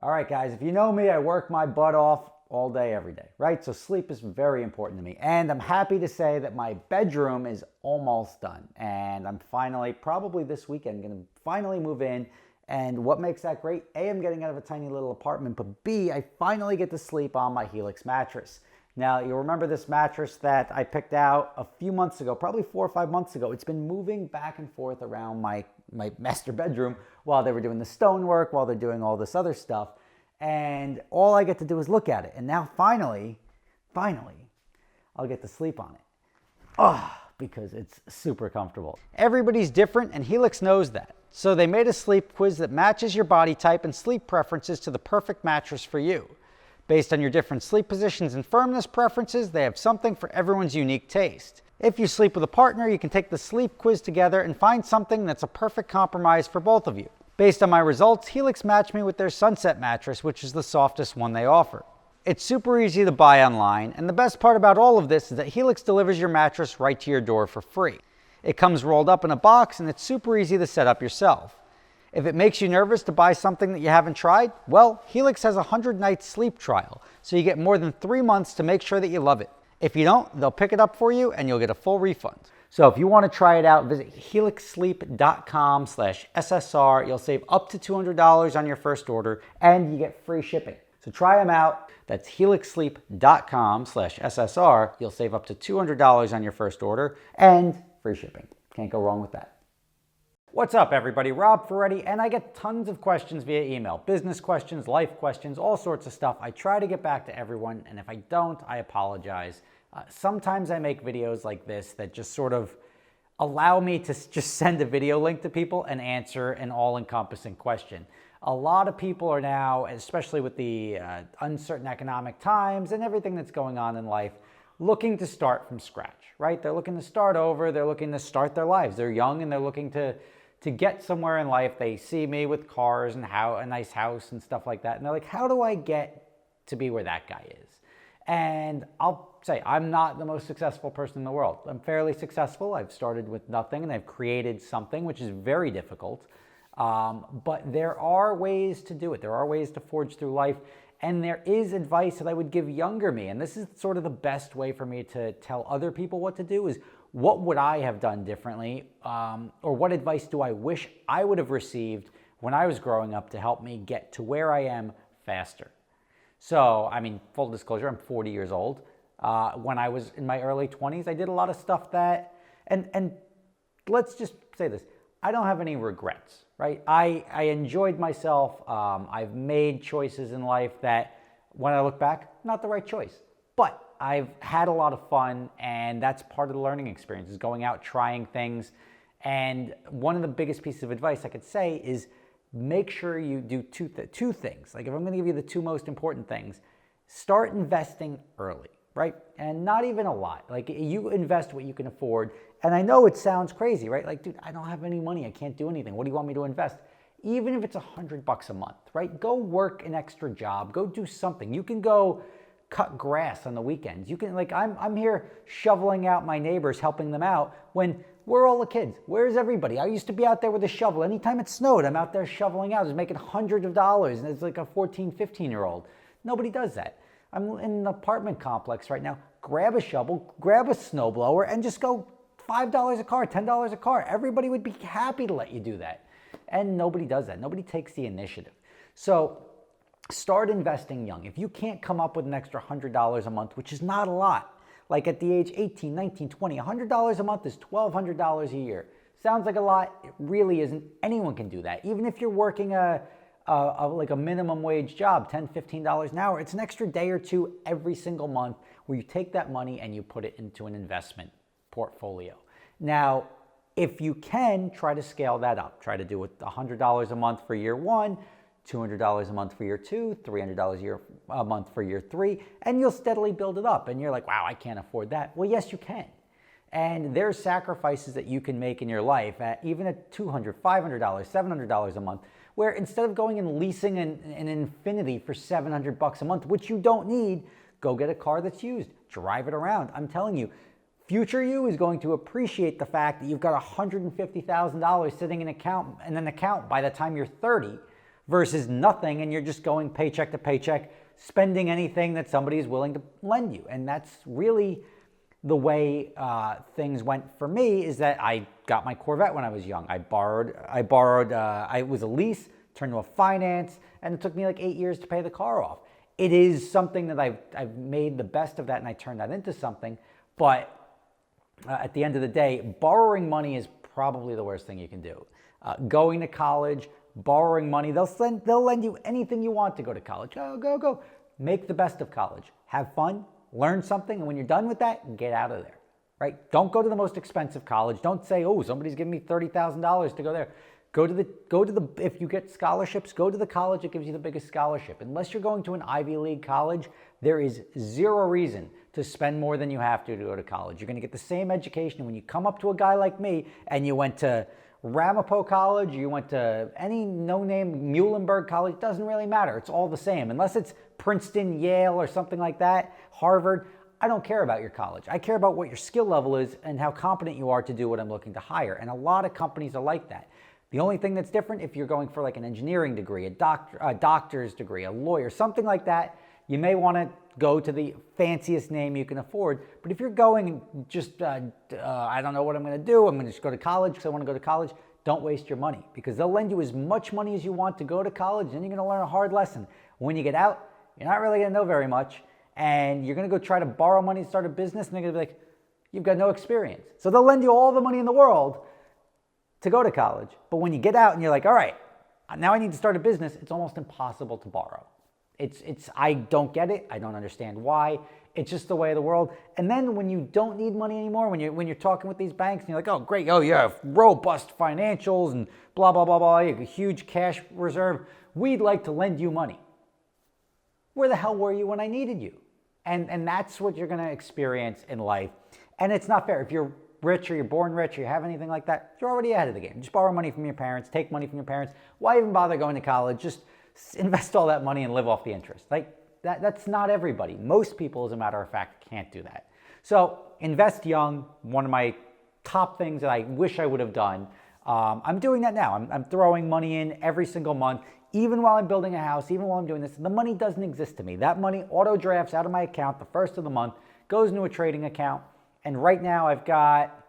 All right, guys, if you know me, I work my butt off all day, every day, right? So sleep is very important to me. And I'm happy to say that my bedroom is almost done. And I'm finally, probably this weekend, going to finally move in. And what makes that great? A, I'm getting out of a tiny little apartment, but B, I finally get to sleep on my Helix mattress. Now, you'll remember this mattress that I picked out a few months ago, probably 4 or 5 months ago. It's been moving back and forth around my master bedroom while they were doing the stonework, while they're doing all this other stuff. And all I get to do is look at it. And now finally, I'll get to sleep on it. Oh, because it's super comfortable. Everybody's different, and Helix knows that. So they made a sleep quiz that matches your body type and sleep preferences to the perfect mattress for you. Based on your different sleep positions and firmness preferences, they have something for everyone's unique taste. If you sleep with a partner, you can take the sleep quiz together and find something that's a perfect compromise for both of you. Based on my results, Helix matched me with their Sunset mattress, which is the softest one they offer. It's super easy to buy online, and the best part about all of this is that Helix delivers your mattress right to your door for free. It comes rolled up in a box, and it's super easy to set up yourself. If it makes you nervous to buy something that you haven't tried, well, Helix has a 100-night sleep trial, so you get more than 3 months to make sure that you love it. If you don't, they'll pick it up for you and you'll get a full refund. So if you want to try it out, visit helixsleep.com/SSR. You'll save up to $200 on your first order and you get free shipping. So try them out. That's helixsleep.com/SSR. You'll save up to $200 on your first order and free shipping. Can't go wrong with that. What's up, everybody? Rob Ferretti, and I get tons of questions via email. Business questions, life questions, all sorts of stuff. I try to get back to everyone, and if I don't, I apologize. Sometimes I make videos like this that just sort of allow me to just send a video link to people and answer an all-encompassing question. A lot of people are now, especially with the uncertain economic times and everything that's going on in life, looking to start from scratch, right? They're looking to start over. They're looking to start their lives. They're young and they're looking to get somewhere in life. They see me with cars and a nice house and stuff like that. And they're like, how do I get to be where that guy is? And I'll say, I'm not the most successful person in the world. I'm fairly successful. I've started with nothing and I've created something, which is very difficult. But there are ways to do it. There are ways to forge through life. And there is advice that I would give younger me. And this is sort of the best way for me to tell other people what to do is, what would I have done differently? Or what advice do I wish I would have received when I was growing up to help me get to where I am faster? So, I mean, full disclosure, I'm 40 years old. When I was in my early 20s, I did a lot of stuff that, and let's just say this, I don't have any regrets, right? I enjoyed myself. I've made choices in life that, when I look back, not the right choice. But I've had a lot of fun, and that's part of the learning experience, is going out, trying things. And one of the biggest pieces of advice I could say is make sure you do two things. Like, if I'm going to give you the two most important things, start investing early, right? And not even a lot. Like, you invest what you can afford. And I know it sounds crazy, right? Like, dude, I don't have any money. I can't do anything. What do you want me to invest? Even if it's $100 a month, right? Go work an extra job. Go do something. You can go cut grass on the weekends. You can, like, I'm here shoveling out my neighbors, helping them out when we're all the kids. Where's everybody? I used to be out there with a shovel. Anytime it snowed, I'm out there shoveling out, just making hundreds of dollars, and it's like a 14, 15-year-old. Nobody does that. I'm in an apartment complex right now. Grab a shovel, grab a snowblower, and just go $5 a car, $10 a car. Everybody would be happy to let you do that. And nobody does that. Nobody takes the initiative. So start investing young. If you can't come up with an extra $100 a month, which is not a lot, like at the age 18, 19, 20, $100 a month is $1,200 a year. Sounds like a lot. It really isn't. Anyone can do that. Even if you're working like a minimum wage job, $10, $15 an hour, it's an extra day or two every single month where you take that money and you put it into an investment portfolio. Now, if you can, try to scale that up. Try to do it $100 a month for year one, $200 a month for year two, $300 a month for year three, and you'll steadily build it up. And you're like, wow, I can't afford that. Well, yes, you can. And there's sacrifices that you can make in your life, even at $200, $500, $700 a month, where instead of going and leasing an Infiniti for $700 a month, which you don't need, go get a car that's used, drive it around. I'm telling you, future you is going to appreciate the fact that you've got $150,000 sitting in an account by the time you're 30, versus nothing and you're just going paycheck to paycheck, spending anything that somebody is willing to lend you. And that's really the way things went for me, is that I got my Corvette when I was young. I borrowed, it was a lease, turned to a finance, and it took me like 8 years to pay the car off. It is something that I've made the best of that, and I turned that into something. But at the end of the day, borrowing money is probably the worst thing you can do. Going to college, borrowing money, they'll lend you anything you want to go to college. Go. Make the best of college. Have fun, learn something, and when you're done with that, get out of there, right? Don't go to the most expensive college. Don't say, oh, somebody's giving me $30,000 to go there. Go to the, if you get scholarships, go to the college that gives you the biggest scholarship. Unless you're going to an Ivy League college, there is zero reason to spend more than you have to go to college. You're going to get the same education. When you come up to a guy like me and you went to Ramapo College, you went to any no-name Muhlenberg College, it doesn't really matter. It's all the same. Unless it's Princeton, Yale, or something like that, Harvard, I don't care about your college. I care about what your skill level is and how competent you are to do what I'm looking to hire. And a lot of companies are like that. The only thing that's different, if you're going for like an engineering degree, a doctor's degree, a lawyer, something like that, you may want to go to the fanciest name you can afford. But if you're going just, I don't know what I'm going to do, I'm going to just go to college because I want to go to college, don't waste your money, because they'll lend you as much money as you want to go to college, and you're going to learn a hard lesson. When you get out, you're not really going to know very much, and you're going to go try to borrow money to start a business, and they're going to be like, you've got no experience. So they'll lend you all the money in the world to go to college. But when you get out and you're like, all right, now I need to start a business, it's almost impossible to borrow. I don't get it. I don't understand why. It's just the way of the world. And then when you don't need money anymore, when you're talking with these banks and you're like, oh, great, oh, you have robust financials and blah, blah, blah, blah, you have a huge cash reserve, we'd like to lend you money. Where the hell were you when I needed you? And that's what you're going to experience in life. And it's not fair. If you're rich or you're born rich or you have anything like that, you're already ahead of the game. Just borrow money from your parents, take money from your parents. Why even bother going to college? Just invest all that money and live off the interest. Like that's not everybody. Most people, as a matter of fact, can't do that. So invest young, one of my top things that I wish I would have done. I'm doing that now. I'm throwing money in every single month, even while I'm building a house, even while I'm doing this. The money doesn't exist to me. That money auto drafts out of my account the first of the month, goes into a trading account. And right now I've got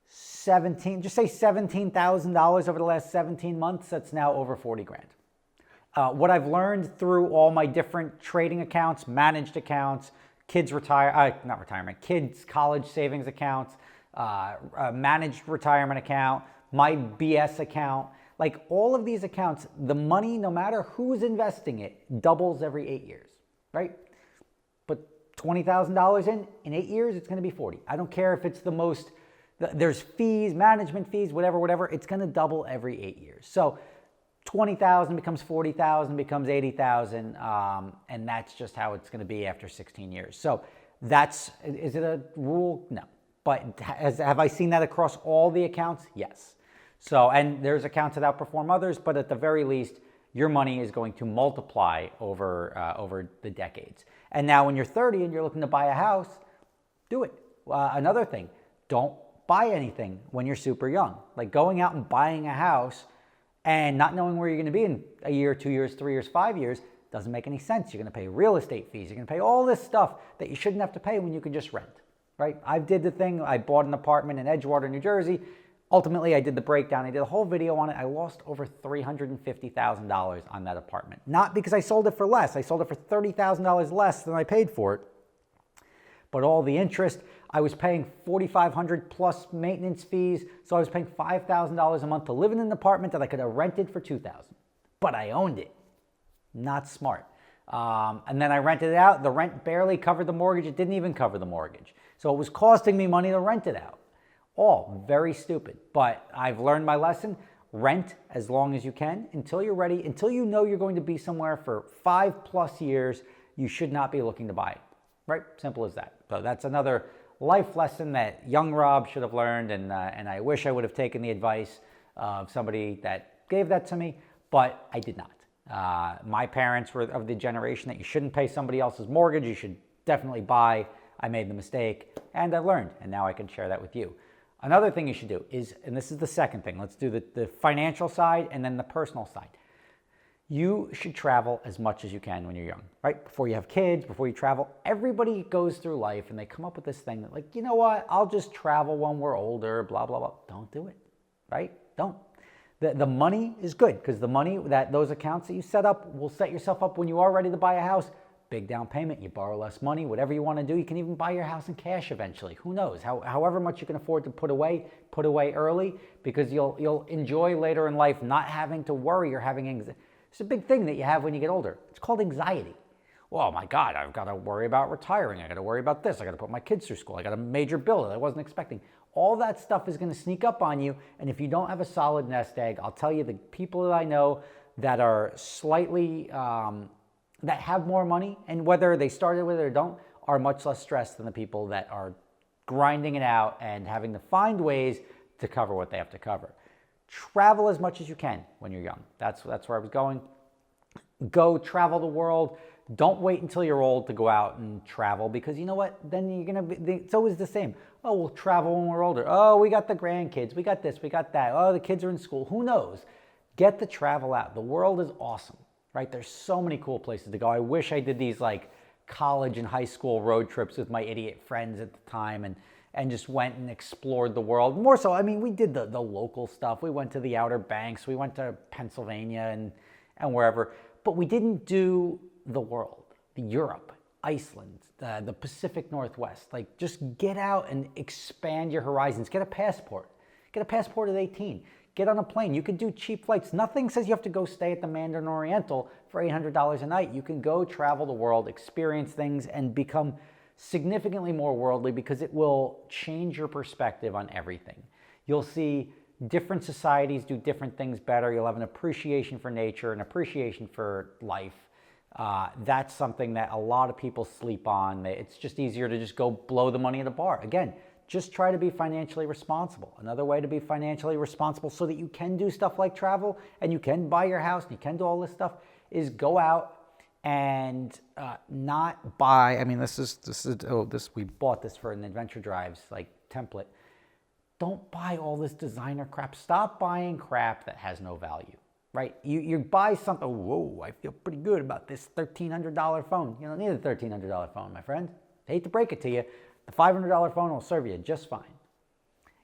$17,000 over the last 17 months. That's now over 40 grand. What I've learned through all my different trading accounts, managed accounts, kids college savings accounts, managed retirement account, my BS account, like all of these accounts, the money, no matter who's investing it, doubles every 8 years, right? $20,000 in 8 years, it's going to be 40. I don't care if it's the most, there's fees, management fees, whatever, it's going to double every 8 years. So 20,000 becomes 40,000, becomes 80,000, and that's just how it's going to be after 16 years. So is it a rule? No. But have I seen that across all the accounts? Yes. So, and there's accounts that outperform others, but at the very least, your money is going to multiply over the decades. And now when you're 30 and you're looking to buy a house, do it. Another thing, don't buy anything when you're super young. Like going out and buying a house and not knowing where you're going to be in a year, 2 years, 3 years, 5 years doesn't make any sense. You're going to pay real estate fees. You're going to pay all this stuff that you shouldn't have to pay when you can just rent, right? I did the thing. I bought an apartment in Edgewater, New Jersey. Ultimately, I did the breakdown. I did a whole video on it. I lost over $350,000 on that apartment. Not because I sold it for less. I sold it for $30,000 less than I paid for it. But all the interest, I was paying $4,500 plus maintenance fees. So I was paying $5,000 a month to live in an apartment that I could have rented for $2,000. But I owned it. Not smart. And then I rented it out. The rent barely covered the mortgage. It didn't even cover the mortgage. So it was costing me money to rent it out. All very stupid, but I've learned my lesson. Rent as long as you can until you're ready, until you know you're going to be somewhere for 5+ years. You should not be looking to buy, right? Simple as that. So that's another life lesson that young Rob should have learned, and I wish I would have taken the advice of somebody that gave that to me, but I did not. My parents were of the generation that you shouldn't pay somebody else's mortgage. You should definitely buy. I made the mistake, and I learned, and now I can share that with you. Another thing you should do is, and this is the second thing, let's do the financial side and then the personal side. You should travel as much as you can when you're young, right? Before you have kids, before you travel, everybody goes through life and they come up with this thing that like, you know what, I'll just travel when we're older, blah, blah, blah. Don't do it, right? Don't. The money is good because the money, those accounts that you set up will set yourself up when you are ready to buy a house. Big down payment, you borrow less money, whatever you want to do. You can even buy your house in cash eventually. Who knows? However much you can afford to put away early because you'll enjoy later in life not having to worry or having anxiety. It's a big thing that you have when you get older. It's called anxiety. Oh my God, I've got to worry about retiring. I got to worry about this. I got to put my kids through school. I got a major bill that I wasn't expecting. All that stuff is going to sneak up on you. And if you don't have a solid nest egg, I'll tell you the people that I know that are slightly, that have more money, and whether they started with it or don't, are much less stressed than the people that are grinding it out and having to find ways to cover what they have to cover. Travel as much as you can when you're young. That's where I was going. Go travel the world. Don't wait until you're old to go out and travel because you know what? Then you're going to be, it's always the same. Oh, we'll travel when we're older. Oh, we got the grandkids. We got this, we got that. Oh, the kids are in school. Who knows? Get the travel out. The world is awesome, right? There's so many cool places to go. I wish I did these like college and high school road trips with my idiot friends at the time and just went and explored the world. More so, I mean, we did the local stuff. We went to the Outer Banks. We went to Pennsylvania and wherever. But we didn't do the world, Europe, Iceland, the Pacific Northwest. Like, just get out and expand your horizons. Get a passport. Get a passport at 18. Get on a plane. You can do cheap flights. Nothing says you have to go stay at the Mandarin Oriental for $800 a night. You can go travel the world, experience things, and become significantly more worldly because it will change your perspective on everything. You'll see different societies do different things better. You'll have an appreciation for nature, an appreciation for life. That's something that a lot of people sleep on. It's just easier to just go blow the money at a bar. Again, just try to be financially responsible. Another way to be financially responsible so that you can do stuff like travel and you can buy your house and you can do all this stuff is go out and not buy. I mean, we bought this for an Adventure Drives like template. Don't buy all this designer crap. Stop buying crap that has no value, right? You buy something, whoa, I feel pretty good about this $1,300 phone. You don't need a $1,300 phone, my friend. I hate to break it to you. The $500 phone will serve you just fine.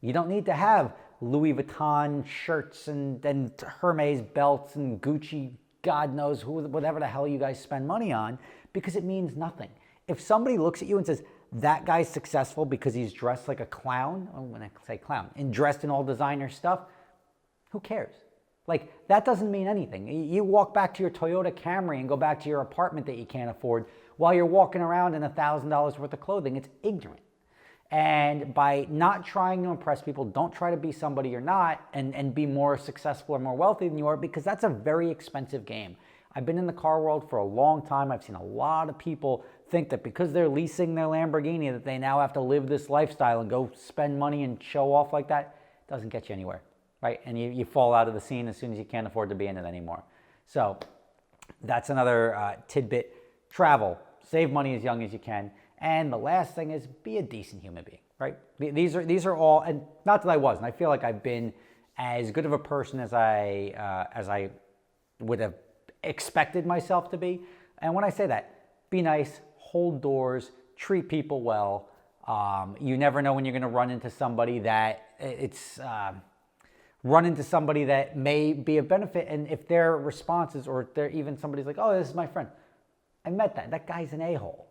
You don't need to have Louis Vuitton shirts and Hermes belts and Gucci, God knows whatever the hell you guys spend money on, because it means nothing. If somebody looks at you and says, that guy's successful because he's dressed like a clown, when I say clown, and dressed in all designer stuff, who cares? Like, that doesn't mean anything. You walk back to your Toyota Camry and go back to your apartment that you can't afford while you're walking around in $1,000 worth of clothing. It's ignorant. And by not trying to impress people, don't try to be somebody you're not and be more successful or more wealthy than you are, because that's a very expensive game. I've been in the car world for a long time. I've seen a lot of people think that because they're leasing their Lamborghini that they now have to live this lifestyle and go spend money and show off like that. It doesn't get you anywhere, right? And you fall out of the scene as soon as you can't afford to be in it anymore. So that's another tidbit. Travel. Save money as young as you can. And the last thing is be a decent human being, right? These are all, and not that I wasn't. I feel like I've been as good of a person as I would have expected myself to be. And when I say that, be nice, hold doors, treat people well. You never know when you're going to run into somebody that may be of benefit. And if their responses, or if they're even somebody's like, oh, this is my friend, I met that guy's an a-hole.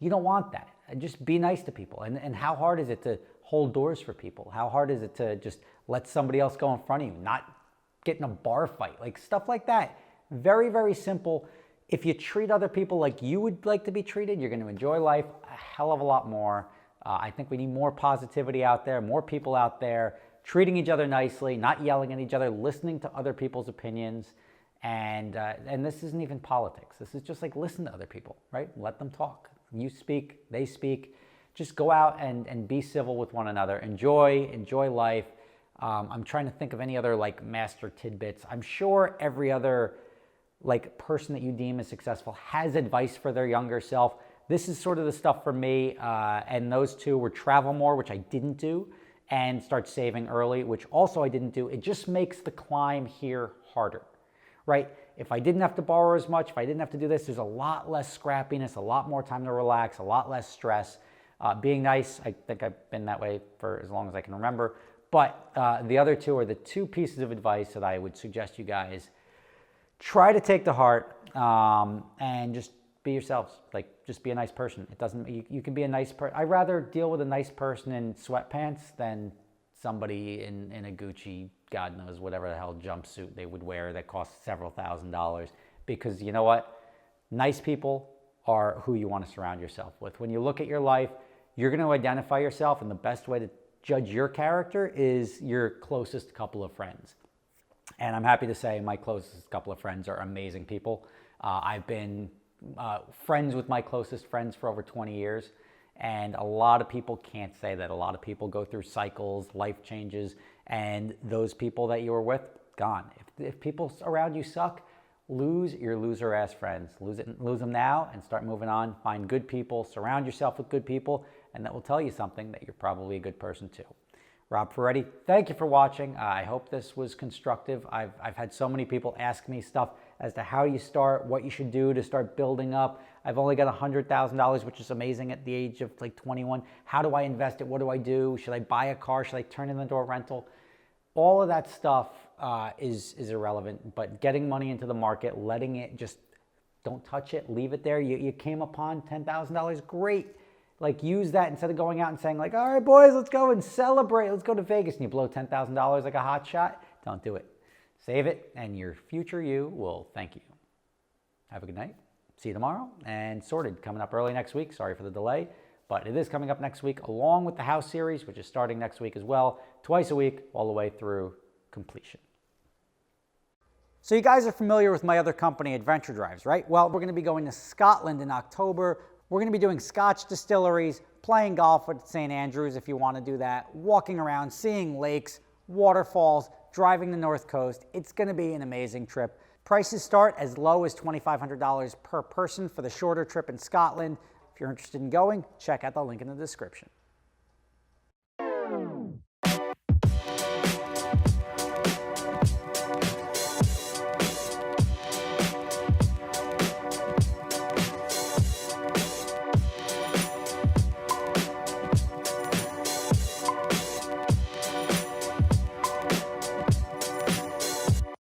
You don't want that. Just be nice to people. And how hard is it to hold doors for people? How hard is it to just let somebody else go in front of you, not get in a bar fight, like stuff like that? Very, very simple. If you treat other people like you would like to be treated, you're going to enjoy life a hell of a lot more. I think we need more positivity out there, more people out there treating each other nicely, not yelling at each other, listening to other people's opinions. And this isn't even politics. This is just like listen to other people, right? Let them talk. You speak, they speak. Just go out and be civil with one another. Enjoy life. I'm trying to think of any other like master tidbits. I'm sure every other like person that you deem as successful has advice for their younger self. This is sort of the stuff for me. And those two were travel more, which I didn't do, and start saving early, which also I didn't do. It just makes the climb here harder, right? If I didn't have to borrow as much, if I didn't have to do this, there's a lot less scrappiness, a lot more time to relax, a lot less stress. Being nice, I think I've been that way for as long as I can remember. But the other two are the two pieces of advice that I would suggest you guys try to take to heart, and just be yourselves. Like, just be a nice person. It doesn't, you can be a nice person. I'd rather deal with a nice person in sweatpants than somebody in a Gucci, God knows, whatever the hell jumpsuit they would wear that costs several $1,000s. Because you know what? Nice people are who you want to surround yourself with. When you look at your life, you're going to identify yourself, and the best way to judge your character is your closest couple of friends. And I'm happy to say my closest couple of friends are amazing people. I've been friends with my closest friends for over 20 years. And a lot of people can't say that. A lot of people go through cycles, life changes, and those people that you were with, gone. If people around you suck, lose your loser-ass friends. Lose them now and start moving on. Find good people, surround yourself with good people, and that will tell you something that you're probably a good person too. Rob Ferretti, thank you for watching. I hope this was constructive. I've had so many people ask me stuff as to how you start, what you should do to start building up. I've only got $100,000, which is amazing at the age of like 21. How do I invest it? What do I do? Should I buy a car? Should I turn it into a rental? All of that stuff is irrelevant, but getting money into the market, letting it just, don't touch it, leave it there. You came upon $10,000, great. Like, use that instead of going out and saying like, all right, boys, let's go and celebrate. Let's go to Vegas, and you blow $10,000 like a hot shot. Don't do it. Save it, and your future you will thank you. Have a good night. See you tomorrow. And Sorted coming up early next week. Sorry for the delay, but it is coming up next week along with the house series, which is starting next week as well. Twice a week, all the way through completion. So you guys are familiar with my other company, Adventure Drives, right? Well, we're going to be going to Scotland in October. We're going to be doing Scotch distilleries, playing golf at St. Andrews if you want to do that, walking around, seeing lakes, waterfalls, driving the North Coast. It's going to be an amazing trip. Prices start as low as $2,500 per person for the shorter trip in Scotland. If you're interested in going, check out the link in the description.